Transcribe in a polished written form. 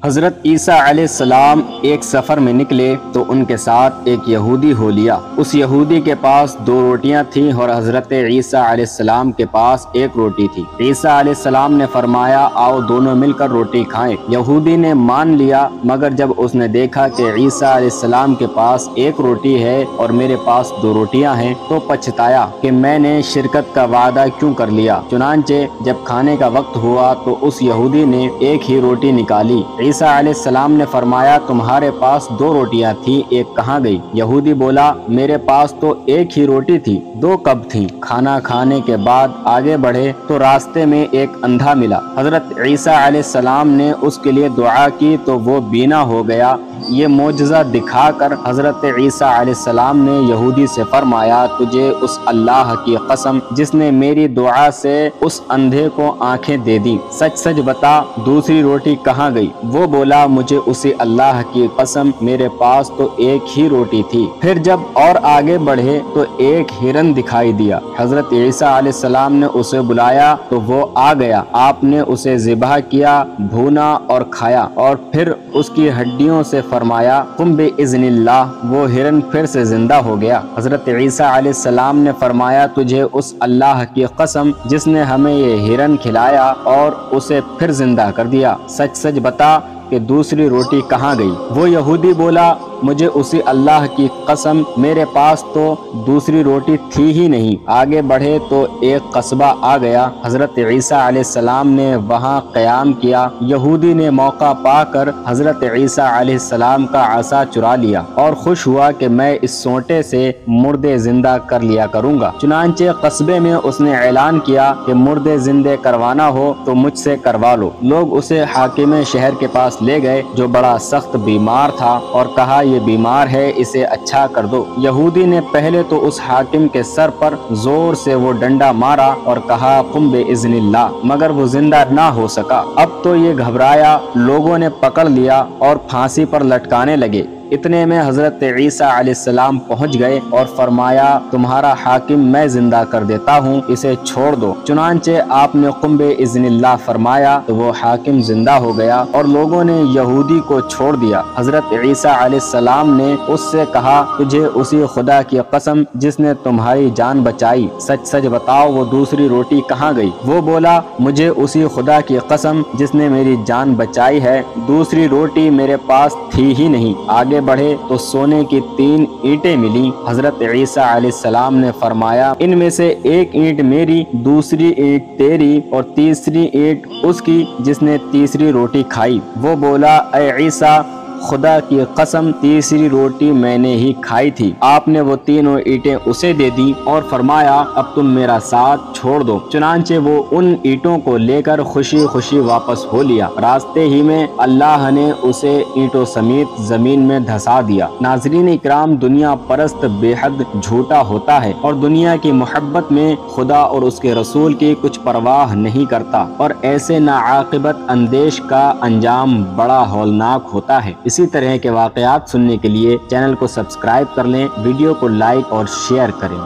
حضرت عیسیٰ علیہ السلام ایک سفر میں نکلے تو ان کے ساتھ ایک یہودی ہو لیا۔ اس یہودی کے پاس 2 روٹیاں تھیں اور حضرت عیسیٰ علیہ السلام کے پاس 1 روٹی تھی۔ عیسیٰ علیہ السلام نے فرمایا آؤ دونوں مل کر روٹی کھائیں۔ یہودی نے مان لیا، مگر جب اس نے دیکھا کہ عیسیٰ علیہ السلام کے پاس 1 روٹی ہے اور میرے پاس 2 روٹیاں ہیں تو پچھتایا کہ میں نے شرکت کا وعدہ کیوں کر لیا۔ چنانچہ جب کھانے کا وقت ہوا تو اس یہودی نے 1 ہی روٹی نکالی۔ عیسیٰ علیہ السلام نے فرمایا تمہارے پاس 2 روٹیاں تھیں، 1 کہاں گئی؟ یہودی بولا میرے پاس تو 1 ہی روٹی تھی، 2 کب تھیں؟ کھانا کھانے کے بعد آگے بڑھے تو راستے میں ایک اندھا ملا۔ حضرت عیسیٰ علیہ السلام نے اس کے لیے دعا کی تو وہ بینا ہو گیا۔ یہ معجزہ دکھا کر حضرت عیسیٰ علیہ السلام نے یہودی سے فرمایا تجھے اس اللہ کی قسم جس نے میری دعا سے اس اندھے کو آنکھیں دے دی، سچ سچ بتا دوسری روٹی کہاں گئی؟ وہ بولا مجھے اسی اللہ کی قسم میرے پاس تو 1 ہی روٹی تھی۔ پھر جب اور آگے بڑھے تو ایک ہرن دکھائی دیا۔ حضرت عیسیٰ علیہ السلام نے اسے بلایا تو وہ آ گیا۔ آپ نے اسے ذبح کیا، بھونا اور کھایا اور پھر اس کی ہڈیوں سے فرمایا قم بِإِذْنِ اللہ، وہ ہرن پھر سے زندہ ہو گیا۔ حضرت عیسیٰ علیہ السلام نے فرمایا تجھے اس اللہ کی قسم جس نے ہمیں یہ ہرن کھلایا اور اسے پھر زندہ کر دیا، سچ سچ بتا کہ دوسری روٹی کہاں گئی؟ وہ یہودی بولا مجھے اسی اللہ کی قسم میرے پاس تو دوسری روٹی تھی ہی نہیں۔ آگے بڑھے تو ایک قصبہ آ گیا۔ حضرت عیسیٰ علیہ السلام نے وہاں قیام کیا۔ یہودی نے موقع پا کر حضرت عیسیٰ علیہ السلام کا عصا چرا لیا اور خوش ہوا کہ میں اس سونٹے سے مردے زندہ کر لیا کروں گا۔ چنانچہ قصبے میں اس نے اعلان کیا کہ مردے زندے کروانا ہو تو مجھ سے کروا لو۔ لوگ اسے حاکم شہر کے پاس لے گئے جو بڑا سخت بیمار تھا اور کہا یہ بیمار ہے، اسے اچھا کر دو۔ یہودی نے پہلے تو اس حاکم کے سر پر زور سے وہ ڈنڈا مارا اور کہا قم بِإِذْنِ اللہ، مگر وہ زندہ نہ ہو سکا۔ اب تو یہ گھبرایا، لوگوں نے پکڑ لیا اور پھانسی پر لٹکانے لگے۔ اتنے میں حضرت عیسیٰ علیہ السلام پہنچ گئے اور فرمایا تمہارا حاکم میں زندہ کر دیتا ہوں، اسے چھوڑ دو۔ چنانچہ آپ نے قم بِإِذْنِ اللہ فرمایا تو وہ حاکم زندہ ہو گیا اور لوگوں نے یہودی کو چھوڑ دیا۔ حضرت عیسیٰ علیہ السلام نے اس سے کہا تجھے اسی خدا کی قسم جس نے تمہاری جان بچائی، سچ سچ بتاؤ وہ دوسری روٹی کہاں گئی؟ وہ بولا مجھے اسی خدا کی قسم جس نے میری جان بچائی ہے، دوسری روٹی میرے پاس تھی ہی نہیں۔ آگے بڑھے تو سونے کی 3 اینٹیں ملی۔ حضرت عیسیٰ علیہ السلام نے فرمایا ان میں سے 1 اینٹ میری، دوسری اینٹ تیری اور تیسری اینٹ اس کی جس نے تیسری روٹی کھائی۔ وہ بولا اے عیسیٰ خدا کی قسم تیسری روٹی میں نے ہی کھائی تھی۔ آپ نے وہ 3 اینٹیں اسے دے دی اور فرمایا اب تم میرا ساتھ چھوڑ دو۔ چنانچہ وہ ان اینٹوں کو لے کر خوشی خوشی واپس ہو لیا۔ راستے ہی میں اللہ نے اسے اینٹوں سمیت زمین میں دھسا دیا۔ ناظرین اکرام، دنیا پرست بے حد جھوٹا ہوتا ہے اور دنیا کی محبت میں خدا اور اس کے رسول کی کچھ پرواہ نہیں کرتا، اور ایسے ناعاقبت اندیش کا انجام بڑا ہولناک ہوتا ہے۔ اسی طرح کے واقعات سننے کے لیے چینل کو سبسکرائب کر لیں، ویڈیو کو لائک اور شیئر کریں۔